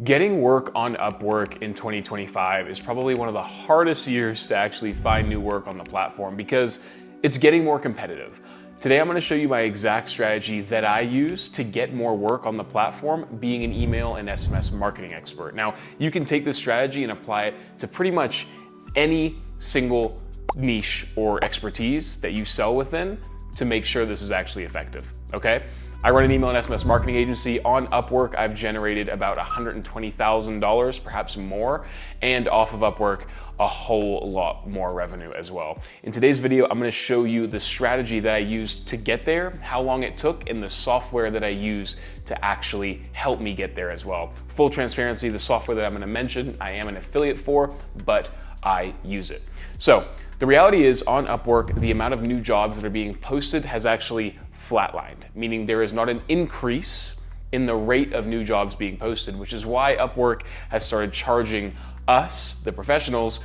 Getting work on Upwork in 2025 is probably one of the hardest years to actually find new work on the platform because it's getting more competitive. Today, I'm going to show you my exact strategy that I use to get more work on the platform, being an email and SMS marketing expert. Now, you can take this strategy and apply it to pretty much any single niche or expertise that you sell within to make sure this is actually effective, okay? I run an email and SMS marketing agency. On Upwork, I've generated about $120,000, perhaps more, and off of Upwork, a whole lot more revenue as well. In today's video, I'm gonna show you the strategy that I used to get there, how long it took, and the software that I use to actually help me get there as well. Full transparency, the software that I'm gonna mention, I am an affiliate for, but I use it. So, the reality is on Upwork, the amount of new jobs that are being posted has actually flatlined, meaning there is not an increase in the rate of new jobs being posted, which is why Upwork has started charging us, the professionals,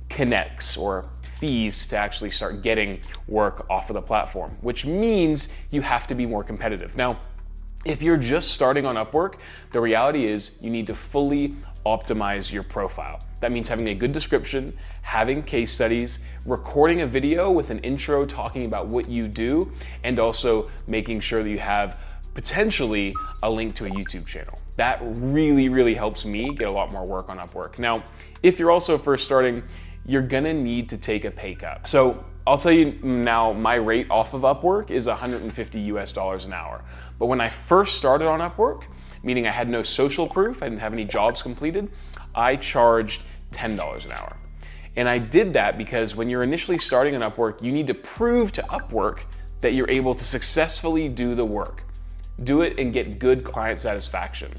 connects or fees to actually start getting work off of the platform, which means you have to be more competitive. Now, if you're just starting on Upwork, the reality is you need to fully optimize your profile. That means having a good description, having case studies, recording a video with an intro talking about what you do, and also making sure that you have potentially a link to a YouTube channel. That really helps me get a lot more work on Upwork. Now, if you're also first starting, you're gonna need to take a pay cut. So I'll tell you now, my rate off of Upwork is $150 an hour. But when I first started on Upwork, meaning I had no social proof, I didn't have any jobs completed, I charged $10 an hour. And I did that because when you're initially starting on Upwork, you need to prove to Upwork that you're able to successfully do the work. Do it and get good client satisfaction.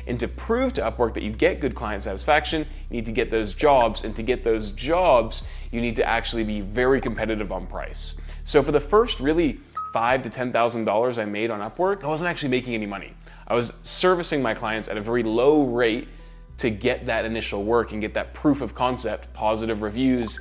And to prove to Upwork that you get good client satisfaction, you need to get those jobs. And to get those jobs, you need to actually be very competitive on price. So for the first really $5,000 to $10,000 I made on Upwork, I wasn't actually making any money. I was servicing my clients at a very low rate to get that initial work and get that proof of concept, positive reviews,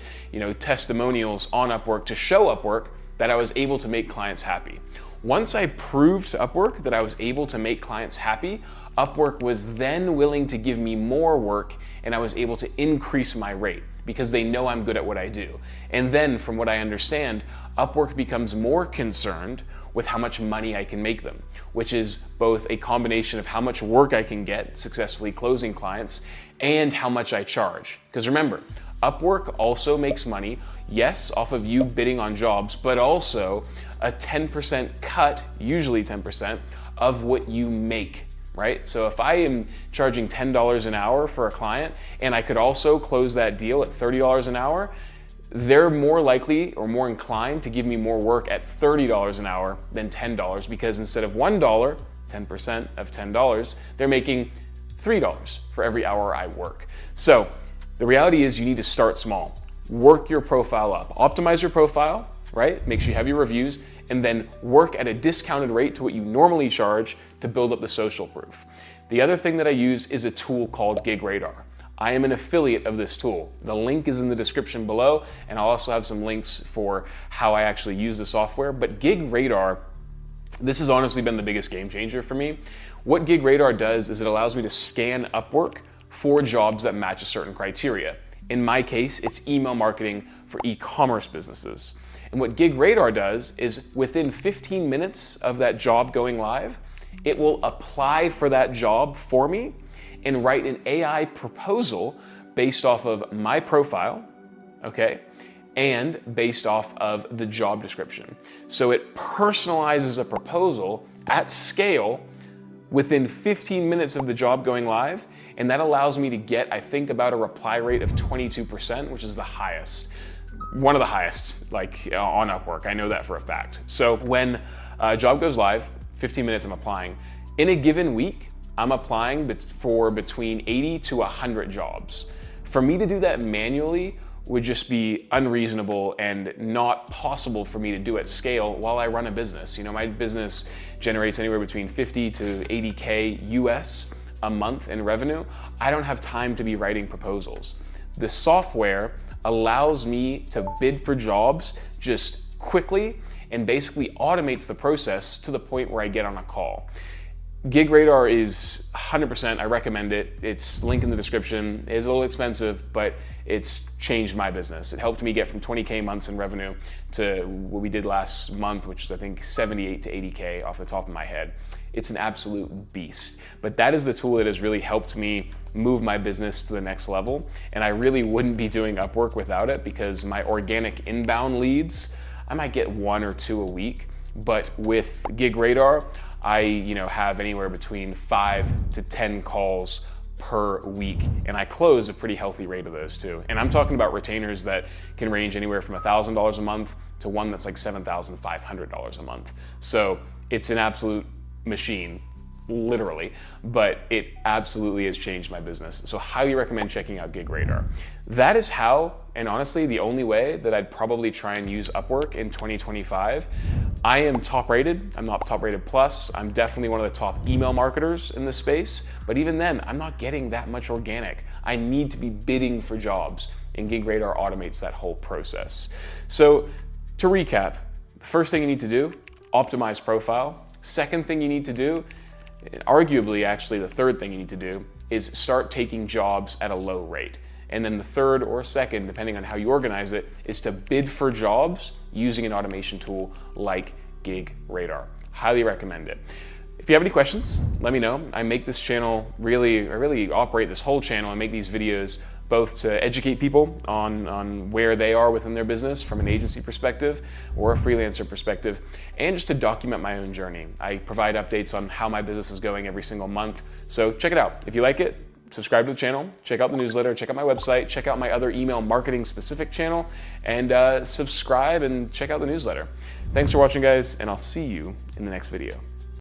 testimonials on Upwork to show Upwork that I was able to make clients happy. Once I proved to Upwork that I was able to make clients happy, Upwork was then willing to give me more work and I was able to increase my rate because they know I'm good at what I do. And then from what I understand, Upwork becomes more concerned with how much money I can make them, which is both a combination of how much work I can get successfully closing clients and how much I charge. Because remember, Upwork also makes money, yes, off of you bidding on jobs, but also a 10% cut, usually 10%, of what you make, right? So if I am charging $10 an hour for a client and I could also close that deal at $30 an hour, they're more likely or more inclined to give me more work at $30 an hour than $10 because instead of $1, 10% of $10, they're making $3 for every hour I work. So the reality is you need to start small. Work your profile up. Optimize your profile, right? Make sure you have your reviews and then work at a discounted rate to what you normally charge to build up the social proof. The other thing that I use is a tool called Gig Radar. I am an affiliate of this tool. The link is in the description below, and I'll also have some links for how I actually use the software. But Gig Radar, this has honestly been the biggest game changer for me. What Gig Radar does is it allows me to scan Upwork for jobs that match a certain criteria. In my case, it's email marketing for e-commerce businesses. And what Gig Radar does is within 15 minutes of that job going live, it will apply for that job for me and write an AI proposal based off of my profile, okay, and based off of the job description. So it personalizes a proposal at scale within 15 minutes of the job going live, and that allows me to get, I think, about a reply rate of 22%, which is the highest. One of the highest, on Upwork. I know that for a fact. So when a job goes live, 15 minutes I'm applying. In a given week, I'm applying for between 80 to 100 jobs. For me to do that manually would just be unreasonable and not possible for me to do at scale while I run a business. My business generates anywhere between 50 to 80K US a month in revenue. I don't have time to be writing proposals. The software allows me to bid for jobs just quickly and basically automates the process to the point where I get on a call. Gig Radar is 100%, I recommend it. It's linked in the description. It is a little expensive, but it's changed my business. It helped me get from 20K months in revenue to what we did last month, which is I think 78 to 80K off the top of my head. It's an absolute beast. But that is the tool that has really helped me move my business to the next level. And I really wouldn't be doing Upwork without it, because my organic inbound leads, I might get 1 or 2 a week. But with Gig Radar, I have anywhere between 5 to 10 calls per week, and I close a pretty healthy rate of those too. And I'm talking about retainers that can range anywhere from $1,000 a month to one that's like $7,500 a month. So it's an absolute machine, literally, but it absolutely has changed my business. So highly recommend checking out Gig Radar. That is how, and honestly, the only way that I'd probably try and use Upwork in 2025. I am top rated. I'm not top rated plus. I'm definitely one of the top email marketers in this space, but even then, I'm not getting that much organic. I need to be bidding for jobs, and Gig Radar automates that whole process. So to recap, the first thing you need to do, optimize profile. Second thing you need to do, arguably actually the third thing you need to do, is start taking jobs at a low rate. And then the third or second, depending on how you organize it, is to bid for jobs using an automation tool like Gig Radar. Highly recommend it. If you have any questions, let me know. I make this channel I really operate this whole channel and make these videos both to educate people on where they are within their business from an agency perspective or a freelancer perspective, and just to document my own journey. I provide updates on how my business is going every single month. So check it out. If you like it, subscribe to the channel, check out the newsletter, check out my website, check out my other email marketing specific channel, and subscribe and check out the newsletter. Thanks for watching, guys, and I'll see you in the next video.